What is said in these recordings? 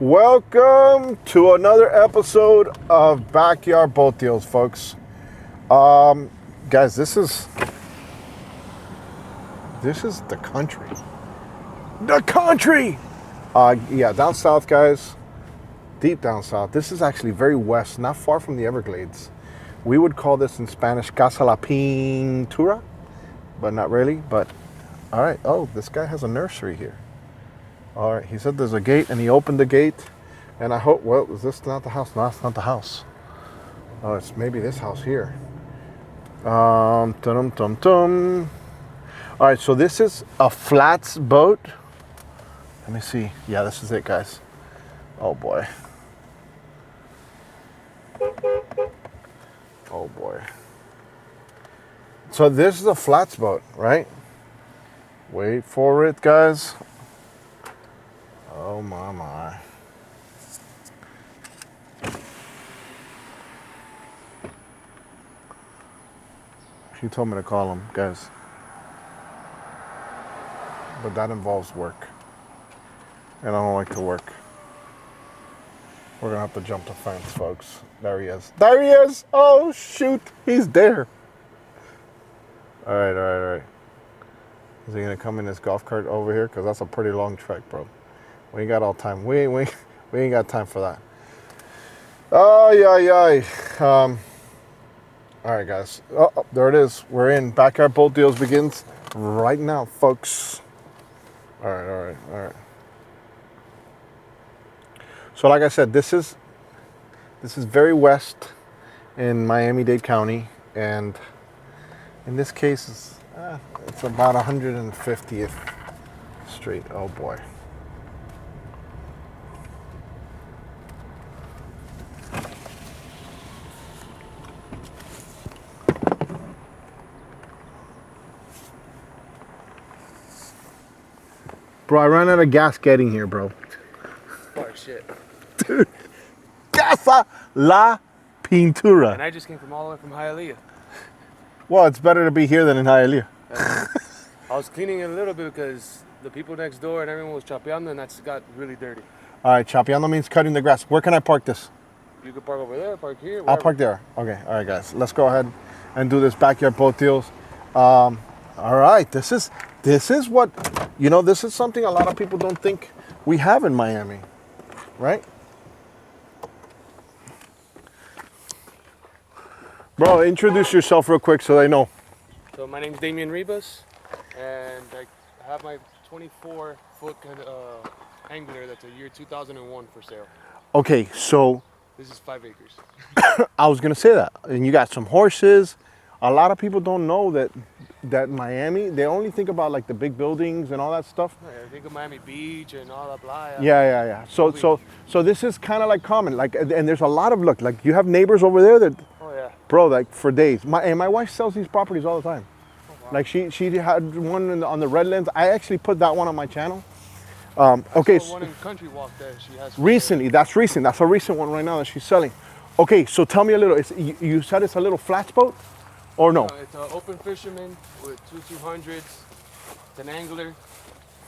Welcome to another episode of Backyard Boat Deals, folks. Guys, this is the country. The country! Yeah, down south, guys. Deep down south. This is actually very west, not far from the Everglades. We would call this in Spanish Casa La Pintura, but not really. But, all right. Oh, this guy has a nursery here. All right, he said there's a gate, and he opened the gate, and I hope, well, is this not the house? No, that's not the house. Oh, it's maybe this house here. Dum-dum-dum-dum. All right, so this is a flats boat. Let me see. Yeah, this is it, guys. Oh, boy. Oh, boy. So this is a flats boat, right? Wait for it, guys. Oh my. She told me to call him, guys. But that involves work. And I don't like to work. We're gonna have to jump the fence, folks. There he is. There he is! Oh shoot! He's there. Alright. Is he gonna come in his golf cart over here? Because that's a pretty long trek, bro. We ain't got all time. We ain't got time for that. Oh, yeah. All right, guys. Oh, there it is. We're in. Backyard Boat Deals begins right now, folks. All right. So, like I said, this is very west in Miami-Dade County, and in this case, it's about 150th Street. Oh boy. Bro, I ran out of gas getting here, bro. Oh, shit. Dude, Casa La Pintura. And I just came from all the way from Hialeah. Well, it's better to be here than in Hialeah. I was cleaning it a little bit because the people next door and everyone was chapeando, and that's got really dirty. All right, chapeando means cutting the grass. Where can I park this? You could park over there, park here. Wherever. I'll park there. Okay, all right, guys. Let's go ahead and do this Backyard Boat Deals. All right, this is what, this is something a lot of people don't think we have in Miami, right? Bro, introduce yourself real quick so they know. So my name's Damian Ribas, and I have my 24-foot angler that's a year 2001 for sale. Okay, so This is 5 acres. I was gonna say that, and you got some horses. A lot of people don't know that Miami, they only think about like the big buildings and all that stuff. I think of Miami Beach and all that blah. Yeah. So this is kind of like common, like, and there's a lot of look, like you have neighbors over there that, Oh yeah. bro, like for days. My wife sells these properties all the time. Oh, wow. Like she had one on the Redlands. I actually put that one on my channel. Okay. I saw one in Country Walk that she has. Recently, that's recent. That's a recent one right now that she's selling. Okay, so tell me a little. You said it's a little flats boat, or no? It's an open fisherman with two 200s. It's an angler.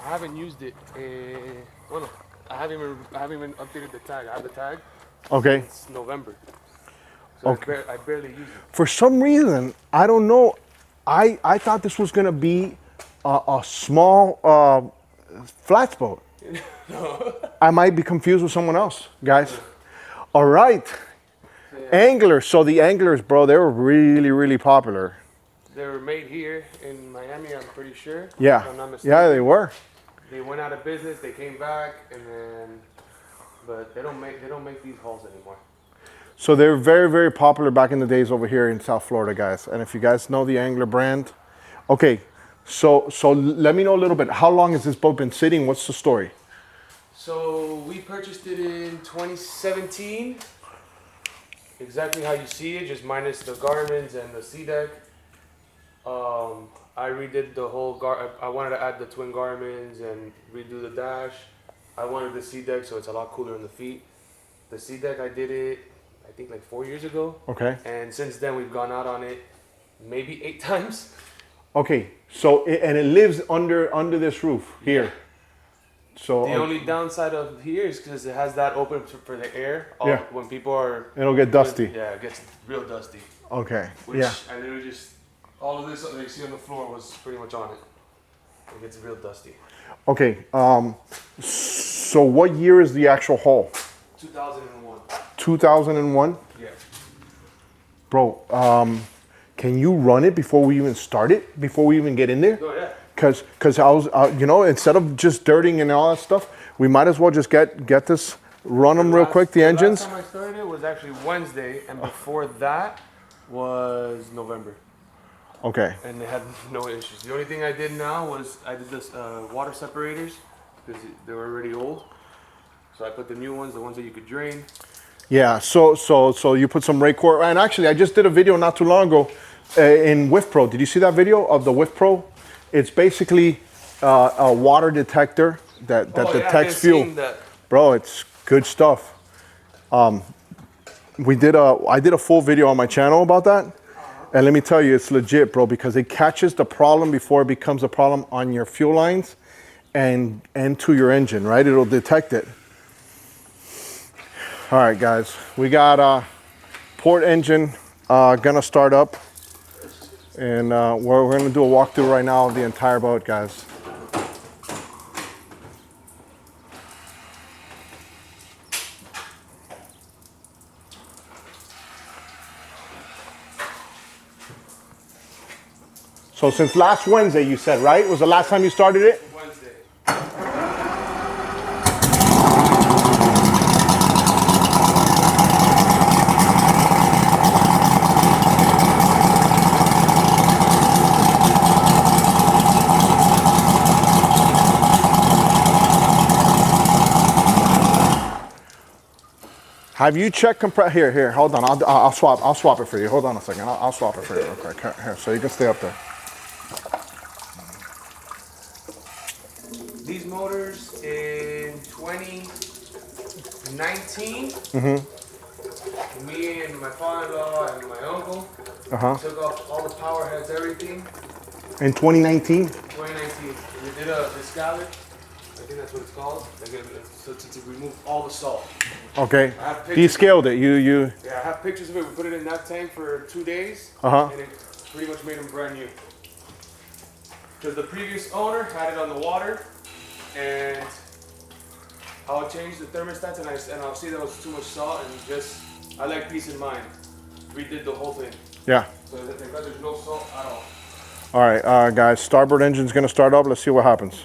I haven't used it. I haven't even updated the tag. I have the tag. Okay. It's November. So Okay. I barely use it. For some reason, I don't know. I thought this was gonna be a small flats boat. I might be confused with someone else, guys. All right. Yeah. Anglers. So the anglers, bro, they were really, really popular. They were made here in Miami, I'm pretty sure. Yeah. If I'm not mistaken. Yeah, they were. They went out of business. They came back, but they don't make these hulls anymore. So they were very, very popular back in the days over here in South Florida, guys. And if you guys know the Angler brand, okay. So let me know a little bit. How long has this boat been sitting? What's the story? So we purchased it in 2017. Exactly how you see it, just minus the garments and the sea deck. I redid the whole I wanted to add the twin garments and redo the dash. I wanted the sea deck so it's a lot cooler in the feet. The sea deck, I did it, I think like 4 years ago. Okay. And since then we've gone out on it maybe 8 times. Okay, so and it lives under this roof here. So The only downside of here is because it has that open for the air. Yeah. When people are. it'll get dusty. Yeah, it gets real dusty. Okay. Which Yeah. I literally just. All of this that you see on the floor was pretty much on it. It gets real dusty. Okay. So what year is the actual haul? 2001. 2001. Yeah. Bro, can you run it before we even start it? Before we even get in there? Oh, yeah. Because I was, instead of just dirting and all that stuff, we might as well just get this, run them real quick, the engines. Last time I started it was actually Wednesday, and before that was November. Okay. And they had no issues. The only thing I did now was I did this water separators because they were already old. So I put the new ones, the ones that you could drain. Yeah. So you put some Raycor, and actually I just did a video not too long ago in Whiff Pro. Did you see that video of the Whiff Pro? It's basically a water detector that detects fuel. Bro, it's good stuff. I did a full video on my channel about that. And let me tell you, it's legit, bro, because it catches the problem before it becomes a problem on your fuel lines and to your engine, right? It'll detect it. All right, guys, we got port engine gonna start up, and we're gonna do a walkthrough right now of the entire boat, guys. So since last Wednesday, you said, right? Was the last time you started it? Wednesday. Have you checked here, hold on. I'll swap it for you. Hold on a second. I'll swap it for you real quick. Here, so you can stay up there. These motors in 2019, me and my father-in-law and my uncle took off all the power heads, everything. In 2019? 2019. We did a scallop. I think that's what it's called. So to remove all the salt. Okay. Descaled it. You. Yeah, I have pictures of it. We put it in that tank for 2 days. Uh-huh. And it pretty much made them brand new. Because the previous owner had it on the water, and I'll change the thermostats, and I'll see there was too much salt, and I like peace of mind. Redid the whole thing. Yeah. So that there's no salt at all. All right, guys. Starboard engine's gonna start up. Let's see what happens.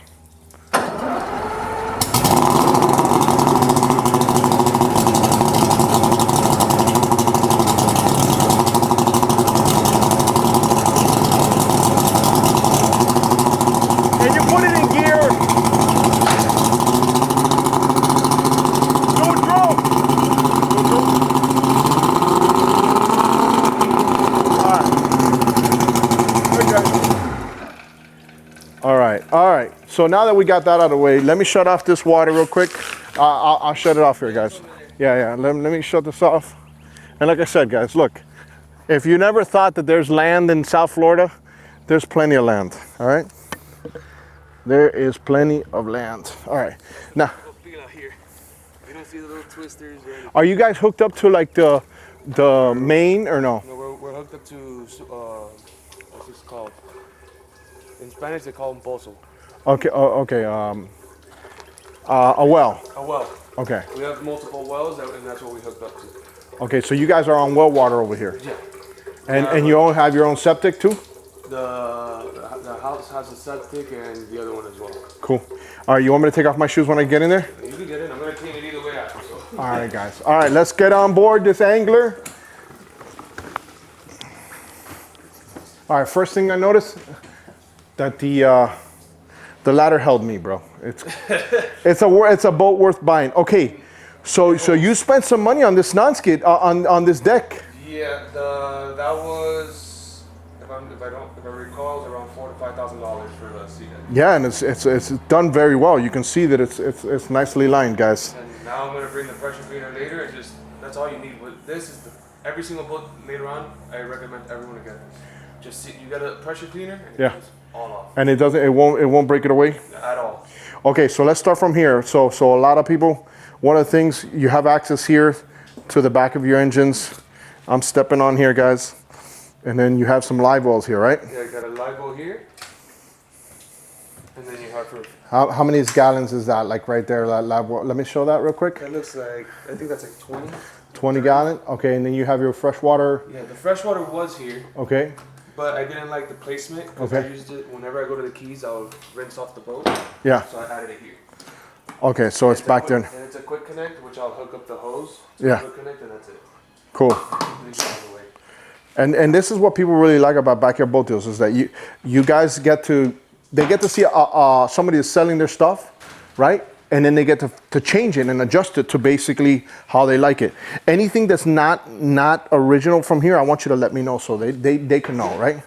All right. So now that we got that out of the way, let me shut off this water real quick. I'll shut it off here, guys. Yeah. Let me shut this off. And like I said, guys, look, if you never thought that there's land in South Florida, there's plenty of land. All right. There is plenty of land. All right. Now, Here. You don't see the little twisters or anything. are you guys hooked up to like the main or no? No, we're hooked up to what's this called? In Spanish, they call them pozo. Okay. Okay. A well. A well. Okay. We have multiple wells, and that's what we hooked up to. Okay. So you guys are on well water over here. Yeah. And you all have your own septic too? The house has a septic and the other one as well. Cool. All right. You want me to take off my shoes when I get in there? You can get in. I'm gonna clean it either way after. So. All right, guys. All right. Let's get on board this angler. All right. First thing I noticed that the ladder held me, bro. It's a boat worth buying. Okay, so you spent some money on this non-skid on this deck. Yeah, that was if I recall, it was around $4,000 to $5,000 for the sea deck. Yeah, and it's done very well. You can see that it's nicely lined, guys. And now I'm gonna bring the pressure cleaner later, and that's all you need. But this is every single boat later on. I recommend everyone to get this. Just see, you got a pressure cleaner, and it comes all off. And it won't break it away At all. Okay, so let's start from here. So a lot of people, one of the things, you have access here to the back of your engines. I'm stepping on here, guys. And then you have some live wells here, right? Yeah, I got a live well here. And then you have for... How many gallons is that? Like right there, live well. Let me show that real quick. That looks like, I think that's like 20. 20 gallon? Okay, and then you have your fresh water. Yeah, the fresh water was here. Okay. But I didn't like the placement because I used it whenever I go to the Keys, I'll rinse off the boat. Yeah. So I added it here. Okay, so it's back there. And it's a quick connect, which I'll hook up the hose. Yeah. Quick connect, and that's it. Cool. Completely out of the way. And this is what people really like about backyard boat deals is that you guys get to see somebody is selling their stuff, right? And then they get to change it and adjust it to basically how they like it. Anything that's not original from here, I want you to let me know so they can know, right?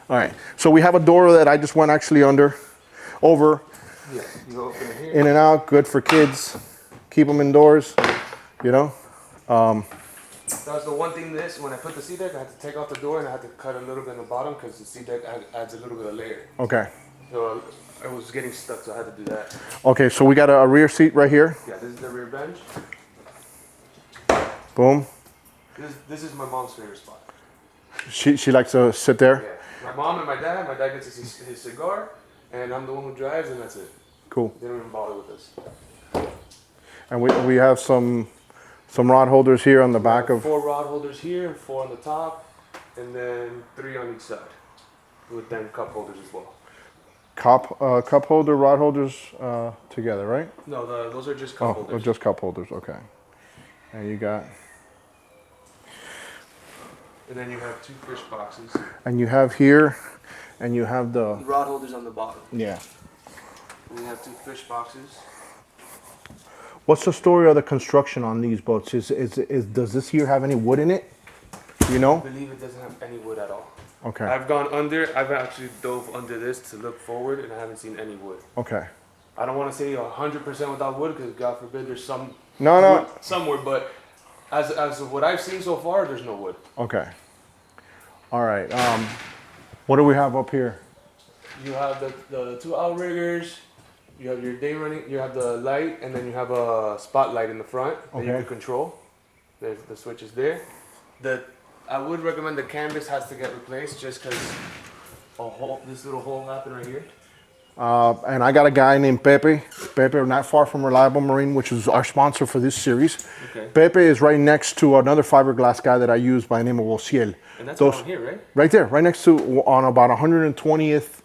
All right. So we have a door that I just went actually over. Yeah, you open it here. In and out, good for kids. Keep them indoors, you know. That was the one thing when I put the seat deck, I had to take off the door and I had to cut a little bit in the bottom because the seat deck adds a little bit of layer. Okay. So I was getting stuck, so I had to do that. Okay, so we got a rear seat right here. Yeah, this is the rear bench. Boom. This is my mom's favorite spot. She likes to sit there. Yeah. My mom and my dad. My dad gets his cigar, and I'm the one who drives, and that's it. Cool. They don't even bother with us. And we have some rod holders here on the back of. 4 rod holders here, 4 on the top, and then 3 on each side, with then cup holders as well. Cup holder, rod holders together, right? No, those are just cup holders. Oh, just cup holders. Okay. And you got. And then you have 2 fish boxes. And you have here, and you have the Rod holders on the bottom. Yeah. And you have 2 fish boxes. What's the story of the construction on these boats? Does this here have any wood in it? You know? I believe it doesn't have any wood at all. Okay. I've actually dove under this to look forward, and I haven't seen any wood. Okay. I don't want to say 100% without wood, because God forbid there's some wood somewhere, but as of what I've seen so far, there's no wood. Okay. All right. What do we have up here? You have the 2 outriggers. You have your day running. You have the light, and then you have a spotlight in the front that you can control. There's the switch is there. I would recommend the canvas has to get replaced just because this little hole happened right here. And I got a guy named Pepe, not far from Reliable Marine, which is our sponsor for this series. Okay. Pepe is right next to another fiberglass guy that I use by the name of Ociel. And that's down here, right? Right there, right next to, on about 120th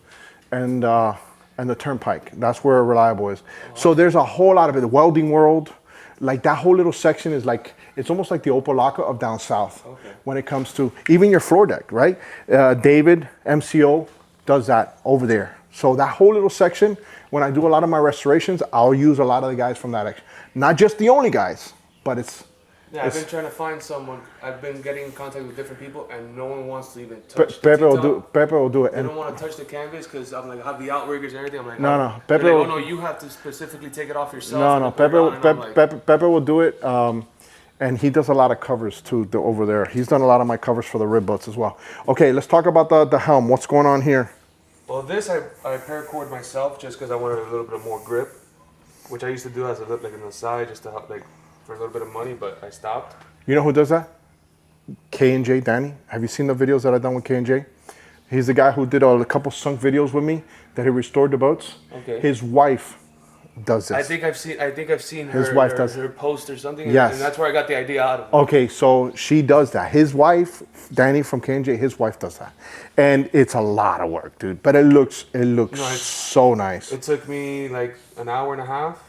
and the Turnpike. That's where Reliable is. Uh-huh. So there's a whole lot of it. The welding world, like that whole little section is like, it's almost like the Opalaka of down south. Okay. When it comes to even your floor deck, right? David, MCO, does that over there. So that whole little section, when I do a lot of my restorations, I'll use a lot of the guys from that. Not just the only guys, but it's... Yeah, I've been trying to find someone. I've been getting in contact with different people, and no one wants to even touch the detail. Pepe will do it. They don't want to touch the canvas because I'm like, I have the outriggers and everything. I'm like, no. Pepe like, oh no, you have to specifically take it off yourself. No. Pepe will do it. And he does a lot of covers too over there. He's done a lot of my covers for the rib boats as well. Okay, let's talk about the helm. What's going on here? Well, this I paracord myself just because I wanted a little bit of more grip, which I used to do as a lip like on the side just to help like for a little bit of money, but I stopped. You know who does that? K&J Danny. Have you seen the videos that I've done with K&J? He's the guy who did a couple sunk videos with me that he restored the boats. Okay. His wife does this. I think I've seen his wife does her post or something. Yes. And that's where I got the idea out of. Okay, so she does that. His wife, Danny from K&J, his wife does that. And it's a lot of work, dude. But it looks so nice. It took me like an hour and a half.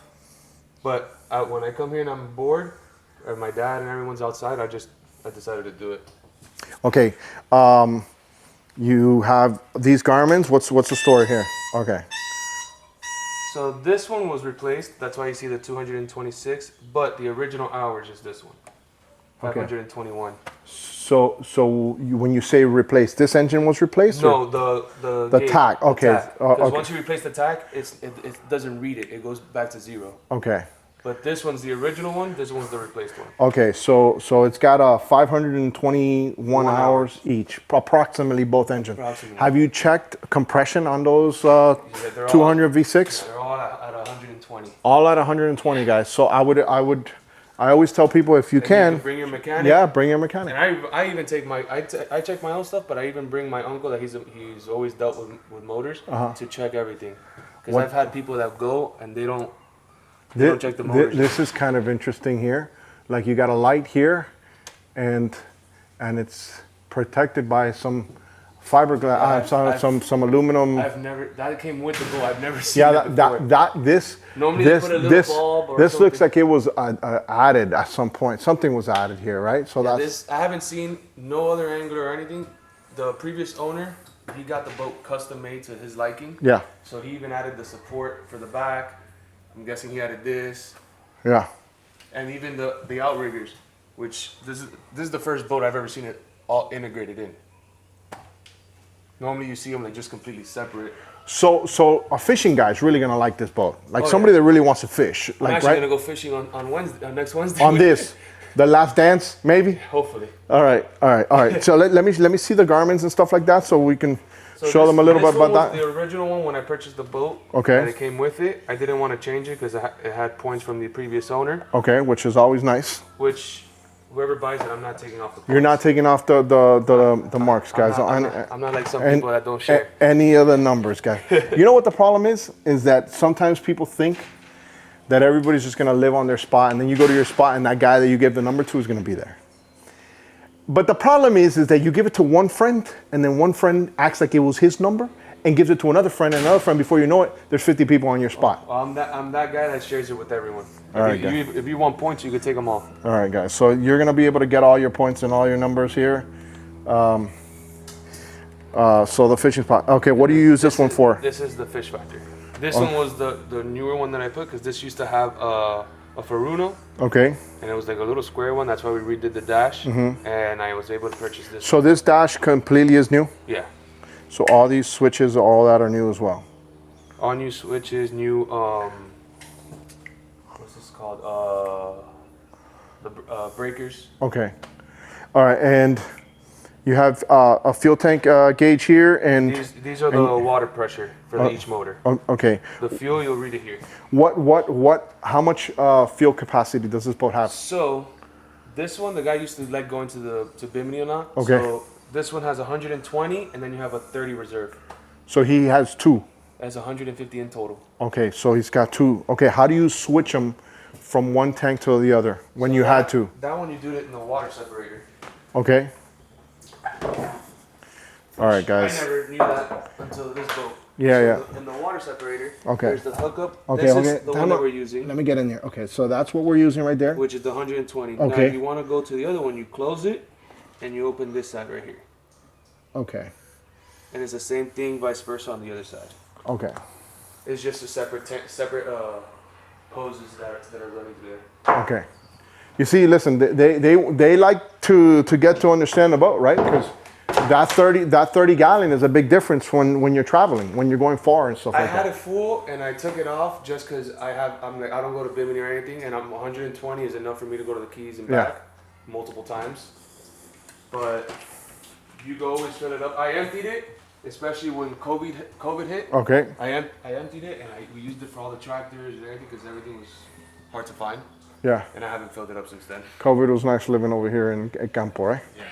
But when I come here and I'm bored, or my dad and everyone's outside, I decided to do it. Okay. You have these garments. What's the story here? Okay. So this one was replaced. That's why you see the 226. But the original hours is this one, 521. Okay. So when you say replaced, this engine was replaced? No, the tack. Okay. Because once you replace the tack, it doesn't read it. It goes back to 0. Okay. But this one's the original one. This one's the replaced one. Okay, so it's got 521 hours each, approximately both engines. Have you checked compression on those 200 V6? They're all at 120. 120. All at 120, guys. So I always tell people if you can bring your mechanic. Yeah, bring your mechanic. And I even take I check my own stuff, but I even bring my uncle that he's always dealt with motors to check everything. Because I've had people that go and they don't check the motors. This is kind of interesting here. Like you got a light here, and it's protected by some fiberglass, some aluminum. That came with the boat. I've never seen that before. Normally they put a little bulb or this something. looks like it was added at some point. Something was added here, right? So I haven't seen no other angler or anything. The previous owner, he got the boat custom made to his liking. Yeah. So he even added the support for the back. I'm guessing he added this. Yeah. And even the Outriggers, which this is the first boat I've ever seen it all integrated in. Normally you see them like just completely separate. So a fishing guy is really gonna like this boat. Like somebody that really wants to fish. Like I'm actually gonna go fishing on Wednesday, next Wednesday. On this, the last dance, maybe. Hopefully. All right. So let me see the garments and stuff like that, so we can show them a little bit about that. The original one when I purchased the boat. Okay. And it came with it. I didn't want to change it because it had points from the previous owner. Okay, which is always nice. Which whoever buys it, I'm not taking off the points. You're not taking off the marks, guys. I'm not like some people that don't share. Any of the numbers, guys. You know what the problem is? Is that sometimes people think that everybody's just going to live on their spot, and then you go to your spot and that guy that you gave the number to is going to be there. But the problem is that you give it to one friend, and then one friend acts like it was his number and gives it to another friend and another friend. Before you know it, there's 50 people on your spot. I'm that guy that shares it with everyone. All right, if you want points, you can take them all. All right, guys. So you're going to be able to get all your points and all your numbers here. So the fishing spot. Okay, what do you use this one for? This is the Fish Factor. This one was the newer one that I put because this used to have a Faruno. Okay. And it was like a little square one. That's why we redid the dash. And I was able to purchase this. So this dash completely is new? Yeah. So all these switches, all that are new as well? All new switches, new, what's this called? The breakers. Okay. All right, and you have a fuel tank gauge here, and these are the water pressure for each motor. Okay. The fuel, you'll read it here. How much fuel capacity does this boat have? So, this one, the guy used to like going to Bimini a lot. Okay. So this one has 120, and then you have a 30 reserve. So he has two. That's 150 in total. Okay, so he's got two. Okay, how do you switch them from one tank to the other when you had to? That one you do it in the water separator. Okay. All right, guys. I never knew that until this boat. Yeah. In the water separator, okay. there's the hookup. Okay, this is the one that we're using. Let me get in here. Okay, so that's what we're using right there. Which is the 120. Okay. Now, if you want to go to the other one, you close it, and you open this side right here. Okay. And it's the same thing, vice versa on the other side. Okay. It's just a separate hoses that are running through there. Okay. You see, listen, they like to get to understand the boat, right? Because that 30 gallon is a big difference when you're traveling, when you're going far and stuff like that. I had it full and I took it off just because I don't go to Bimini or anything, and 120 is enough for me to go to the Keys and back multiple times. But you go always fill it up. I emptied it, especially when COVID hit. Okay. I emptied it and we used it for all the tractors and everything because everything was hard to find. Yeah. And I haven't filled it up since then. COVID was nice living over here in Campo, right? Yeah.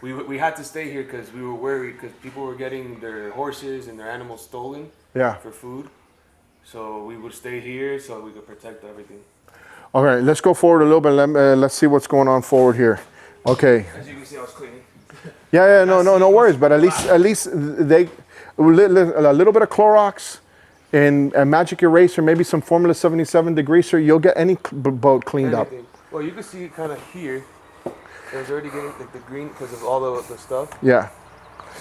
we had to stay here because we were worried because people were getting their horses and their animals stolen. Yeah. For food. So we would stay here so we could protect everything. All right, let's go forward a little bit. Let's see what's going on forward here. Okay. As you can see, I was cleaning. No worries. But at least they a little bit of Clorox and a magic eraser, maybe some Formula 77 degreaser. You'll get any boat cleaned up. Well, you can see kind of here. It was already getting like the green because of all the stuff. Yeah.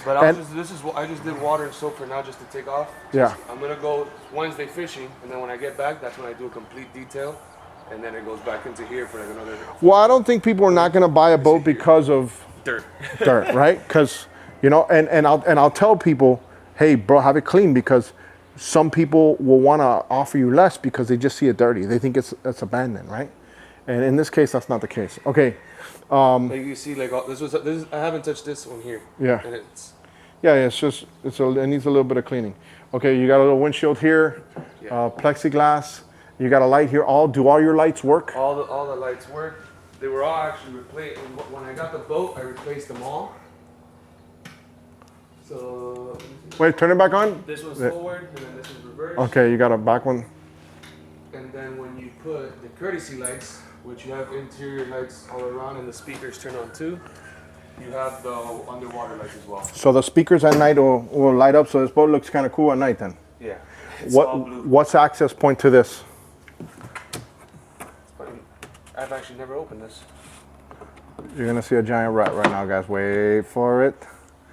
But I just did water and soap for now just to take off. Yeah. I'm gonna go Wednesday fishing, and then when I get back, that's when I do a complete detail, and then it goes back into here for like another. Well, I don't think people are not gonna buy a boat because of dirt, right? Because and I'll tell people, hey, bro, have it clean, because some people will want to offer you less because they just see it dirty. They think it's abandoned, right? And in this case, that's not the case. Okay. Like you can see, like this is, I haven't touched this one here. Yeah. And it's. Yeah, it needs a little bit of cleaning. Okay, you got a little windshield here. Yeah. Plexiglass. You got a light here. Do all your lights work? All the lights work. They were all actually replaced. When I got the boat, I replaced them all. So Wait, turn it back on. this one's forward, and then this is reverse. Okay, you got a back one. And then when you put the courtesy lights, which you have interior lights all around, and the speakers turn on too, you have the underwater lights as well. So the speakers at night will light up. So this boat looks kind of cool at night then. Yeah. It's all blue. What's the access point to this? I've actually never opened this. You're gonna see a giant rat right now, guys. Wait for it.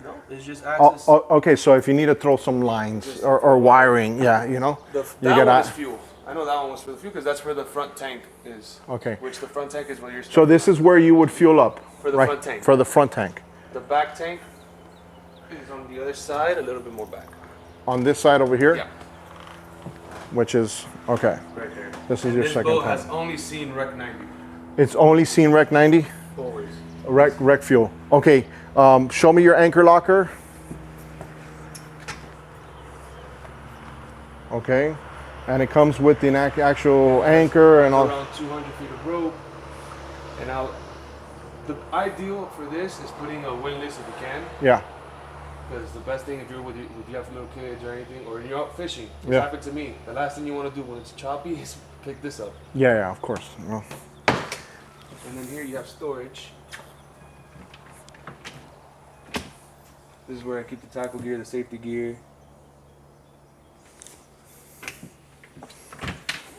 No, it's just access. Okay. So if you need to throw some lines or wiring, yeah, you know, That one is fuel. I know that one was for the fuel because that's where the front tank is. Okay. Which the front tank is where you're. So this is where you would fuel up. For the front tank. For the front tank. The back tank is on the other side, a little bit more back. On this side over here. Yeah. Which is okay. Right there. This is your second This boat tank. has only seen Rec 90. It's only seen Rec 90. Always. Rec fuel. Okay. Show me your anchor locker. Okay. And it comes with the actual anchor and all. Around 200 feet of rope. And now, the ideal for this is putting a windlass if you can. Yeah. Because the best thing if you have little kids or anything, or you're out fishing, it's Yeah. happened to me. The last thing you want to do when it's choppy is pick this up. Yeah, of course. Well, And then here you have storage. This is where I keep the tackle gear, the safety gear.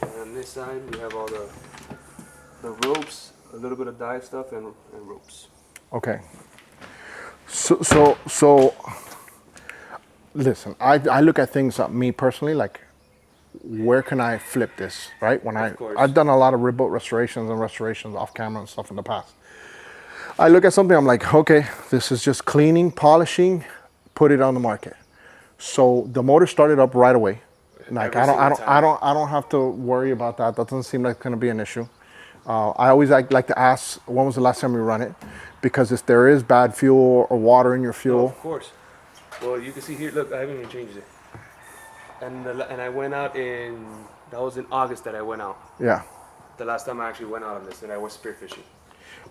And on this side we have all the ropes, a little bit of dive stuff, and ropes. okay. So listen, I look at things, me personally, like where can I flip this, right? When I've done a lot of ribboat restorations off camera and stuff in the past. I look at something, I'm like, okay, this is just cleaning, polishing, put it on the market. So the motor started up right away. Like I don't have to worry about that. That doesn't seem like it's gonna be an issue. I always like to ask, when was the last time you run it? Because if there is bad fuel or water in your fuel. Oh, of course. Well, you can see here, look, I haven't even changed it. And I went out that was in August that I went out. Yeah. The last time I actually went out on this, and I was spearfishing.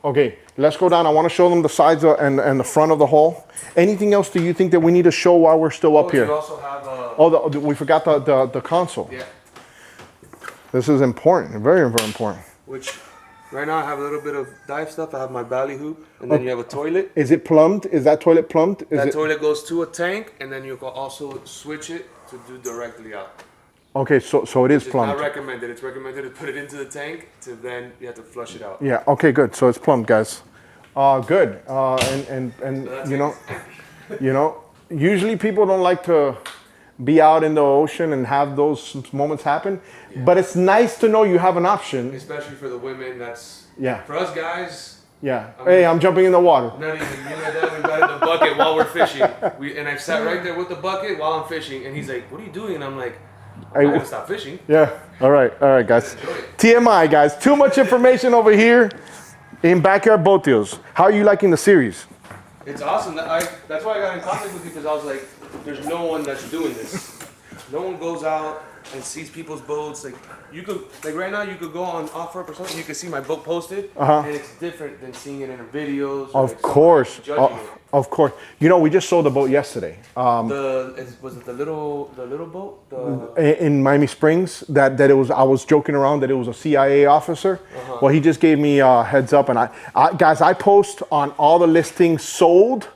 Okay, let's go down. I want to show them the sides and the front of the hull. Anything else do you think that we need to show while we're still up here? You also have we forgot the console. Yeah. This is important, very, very important. Which, right now I have a little bit of dive stuff. I have my belly hoop, and then you have a toilet. Is it plumbed? Is that toilet plumbed? Toilet goes to a tank, and then you can also switch it to do directly out. Okay, so it is plumbed. It's not recommended. It's recommended to put it into the tank, to then you have to flush it out. Yeah, okay, good. So it's plumbed, guys. Good. And So you know, usually people don't like to be out in the ocean and have those moments happen. Yeah. But it's nice to know you have an option. Especially for the women, that's... Yeah. For us guys... Yeah. I'm jumping in the water. Not even, we've got in the bucket while we're fishing. And I've sat right there with the bucket while I'm fishing, and he's like, what are you doing? And I'm like, I'm not gonna stop fishing. Yeah. All right, guys. TMI, guys. Too much information over here in Backyard Boat Deals. How are you liking the series? It's awesome. That's why I got in contact with you, because I was like, there's no one that's doing this. No one goes out and sees people's boats. Like you could, like right now, you could go on OfferUp or something. You could see my boat posted, and it's different than seeing it in the videos. Of course, of course. You know, we just sold a boat yesterday. Was it the little boat? In Miami Springs. That it was. I was joking around that it was a CIA officer. Well, he just gave me a heads up, and guys, I post on all the listings sold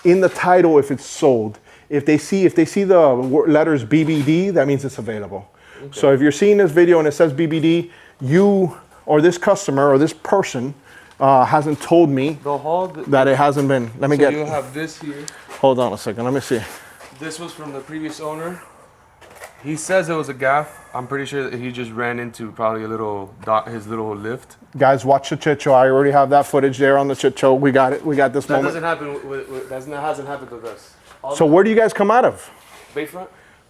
in the title if it's sold. If they see the letters BBD, that means it's available. Okay. So if you're seeing this video and it says BBD, you or this customer or this person hasn't told me that it hasn't been. Let me get. You have this here. Hold on a second. Let me see. This was from the previous owner. He says it was a gaff. I'm pretty sure that he just ran into probably his little lift. Guys, watch the chit show. I already have that footage there on the chit show. We got it. We got this moment. That hasn't happened with us. So where do you guys come out of? Bayfront.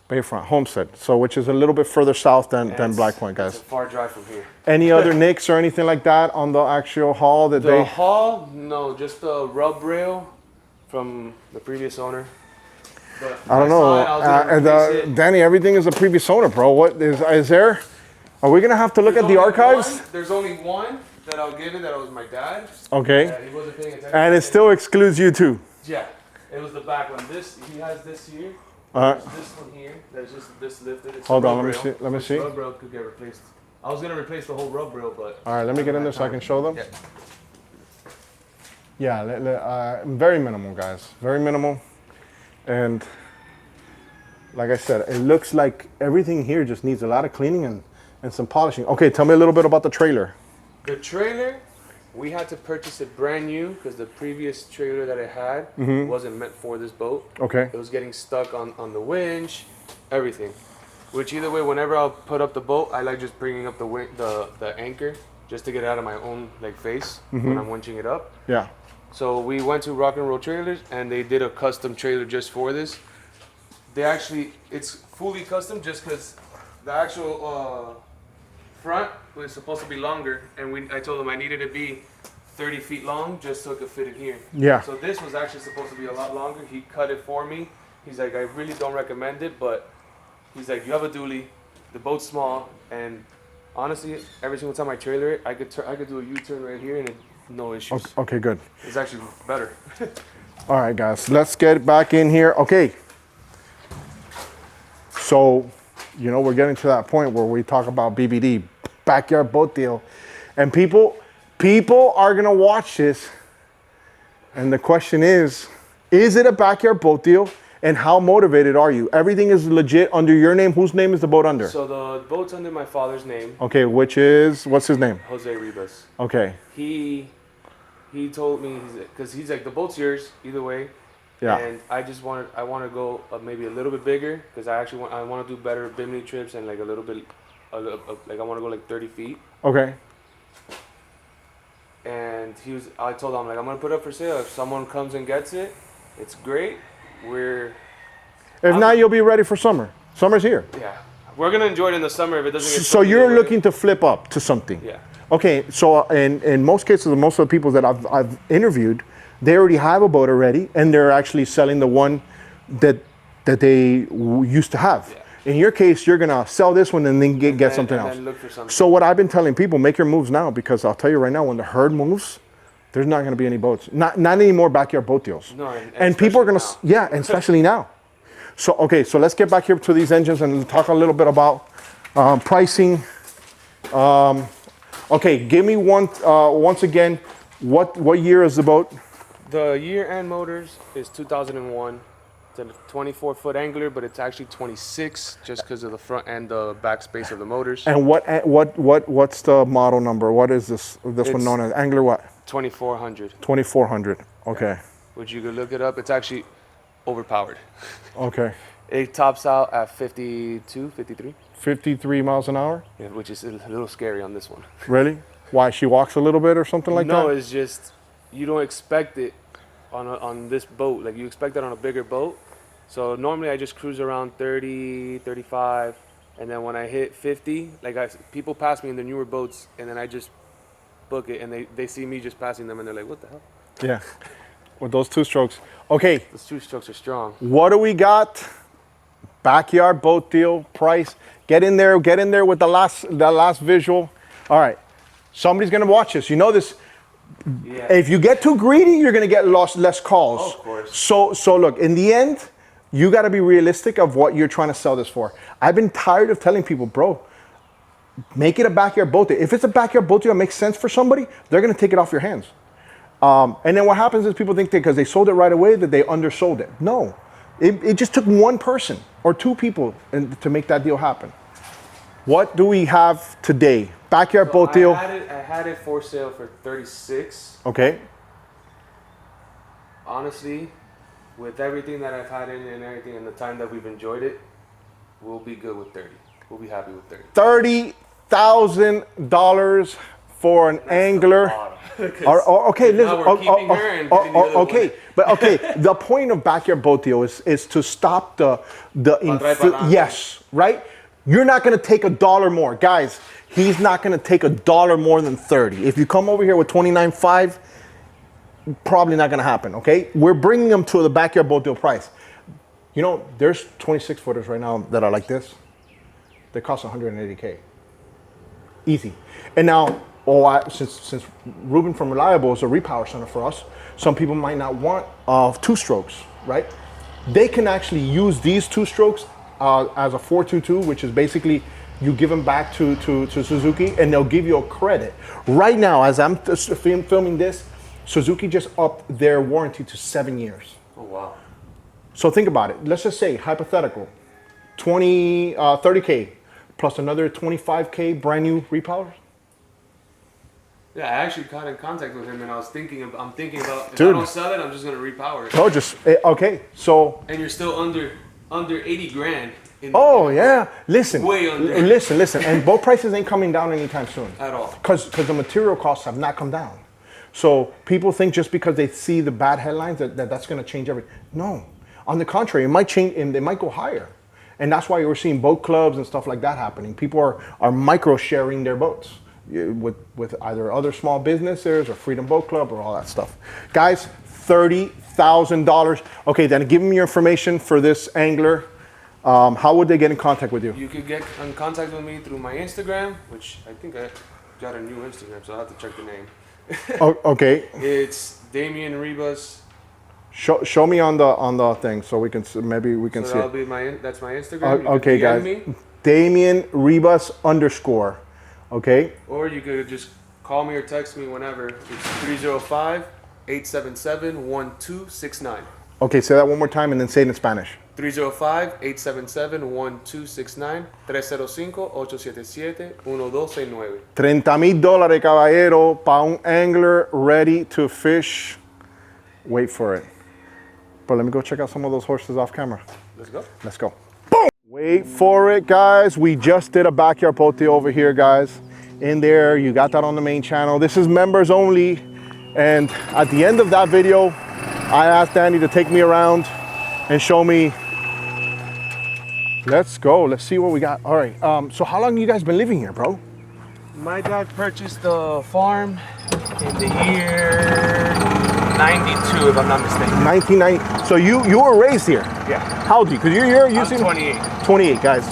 Bayfront, Homestead. So which is a little bit further south than Black Point, guys. It's a far drive from here. Any other nicks or anything like that on the actual hull that The hull? No, just the rub rail from the previous owner. But I don't know. saw it, I was gonna replace it. Danny, everything is a previous owner, bro. What is there? Are we gonna have to look at the archives? There's only one that I'll give it that was my dad. Okay. He wasn't paying attention. And it still excludes you too. Yeah, it was the back one. He has this here. Uh-huh. There's this one here. There's just this lifted. It's Hold a on, rub let me rail. see. Let me see. Rub rail could get replaced. I was gonna replace the whole rub rail, but. All right, let me get in there so I can show them. Yeah. Yeah, very minimal, guys. Very minimal. And like I said, it looks like everything here just needs a lot of cleaning and some polishing. Okay, tell me a little bit about the trailer. The trailer, we had to purchase it brand new because the previous trailer that I had wasn't meant for this boat. Okay. It was getting stuck on the winch, everything. Which either way, whenever I'll put up the boat, I like just bringing up the anchor just to get it out of my own like face when I'm winching it up. Yeah. So we went to Rock and Roll Trailers and they did a custom trailer just for this. It's fully custom just because the actual front was supposed to be longer, and I told them I needed to be 30 feet long just so it could fit in here. Yeah. So this was actually supposed to be a lot longer. He cut it for me. He's like, I really don't recommend it, but he's like, you have a dually, the boat's small, and honestly, every single time I trailer it, I could do a U-turn right here and no issues. Okay, good. It's actually better. All right, guys, let's get back in here. Okay. So, we're getting to that point where we talk about BBD, backyard boat deal, and people are gonna watch this, and the question is it a backyard boat deal, and how motivated are you? Everything is legit under your name. Whose name is the boat under? So the boat's under my father's name. Okay, what's his name? Jose Ribas. Okay. He told me, because he's like, the boat's yours either way. Yeah. And I want to go maybe a little bit bigger because I want to do better Bimini trips and like a little bit, like I want to go like 30 feet. Okay. And I told him, like, I'm going to put it up for sale. If someone comes and gets it, it's great. If not, you'll be ready for summer. Summer's here. Yeah. We're going to enjoy it in the summer if it doesn't get So you're looking to flip up to something. Yeah. Okay, so in most cases, most of the people that I've interviewed, they already have a boat already, and they're actually selling the one that they used to have. Yeah. In your case, you're gonna sell this one and then get something else. Then look for something. So what I've been telling people, make your moves now, because I'll tell you right now, when the herd moves, there's not gonna be any boats, not any more backyard boat deals. No, and people are gonna, and especially now. So okay, so let's get back here to these engines and talk a little bit about pricing. Okay, give me once again, what year is the boat? The year-end motors is 2001. It's a 24-foot Angler, but it's actually 26 just because of the front and the back space of the motors. And what's the model number? What is this one known as? Angler what? 2400. 2400. Okay. Yeah. Which you could look it up. It's actually overpowered. Okay. It tops out at 52, 53. 53 miles an hour? Yeah, which is a little scary on this one. Really? Why? She walks a little bit or something like that? No, it's just you don't expect it on this boat. Like you expect it on a bigger boat. So normally I just cruise around 30, 35, and then when I hit 50, people pass me in the newer boats, and then I just book it, and they see me just passing them, and they're like, "What the hell?" Yeah. With those two strokes. Okay. Those two strokes are strong. What do we got? Backyard boat deal price. Get in there with the last visual. All right. Somebody's gonna watch this. You know this. Yeah. If you get too greedy, you're gonna get less calls. Oh, of course. So look, in the end, you gotta be realistic of what you're trying to sell this for. I've been tired of telling people, bro, make it a backyard boat deal. If it's a backyard boat deal that makes sense for somebody, they're gonna take it off your hands. And then what happens is people think that because they sold it right away that they undersold it. No, it just took one person or two people to make that deal happen. What do we have today? Backyard boat deal. I had it for sale for 36. Okay. Honestly, with everything that I've had in it and everything and the time that we've enjoyed it, we'll be good with 30. We'll be happy with 30. $30,000 for an Angler. Okay, listen. Okay, but okay. The point of backyard boat deal is to stop yes, right. You're not going to take $1 more, guys. He's not going to take $1 more than 30. If you come over here with 29.5, probably not going to happen. Okay, we're bringing them to the backyard boat deal price. You know, there's 26 footers right now that are like this. They cost 180K. Easy. And now, since Ruben from Reliable is a repower center for us, some people might not want 2 strokes, right? They can actually use these 2 strokes as a 422, which is basically you give them back to Suzuki and they'll give you a credit. Right now, as I'm filming this, Suzuki just upped their warranty to 7 years. Oh, wow. So think about it. Let's just say, hypothetical, 30K plus another 25K brand new repowers. Yeah, I actually got in contact with him and I'm thinking about, if Dude. I don't sell it, I'm just going to repower it. Oh, okay. So. And you're still under 80 grand. Oh yeah. Listen. Way under. Listen. And boat prices ain't coming down anytime soon. At all. Because the material costs have not come down. So people think just because they see the bad headlines that's going to change everything. No. On the contrary, it might change and they might go higher. And that's why we're seeing boat clubs and stuff like that happening. People are micro sharing their boats with either other small businesses or Freedom Boat Club or all that stuff. Guys, $30,000. Okay, then give them your information for this angler. How would they get in contact with you? You could get in contact with me through my Instagram, which I think I got a new Instagram, so I'll have to check the name. Okay. It's Damien Ribas. Show me on the thing so we can see That'll be that's my Instagram. Okay, guys. Damien Ribas _ Okay. Or you could just call me or text me whenever. It's 305-877-1269. Okay, say that one more time and then say it in Spanish. 305-877-1269. 305-877-1269. $30,000, caballero, para un angler ready to fish. Wait for it. But let me go check out some of those horses off camera. Let's go. Boom! Wait for it, guys. We just did a backyard pote over here, guys. In there, you got that on the main channel. This is members only. And at the end of that video, I asked Danny to take me around and show me. Let's go. Let's see what we got. All right. So how long you guys been living here, bro? My dad purchased the farm in the year 92, if I'm not mistaken. 1990. So you were raised here? Yeah. How old are you? Because you're I'm 28. 28, guys.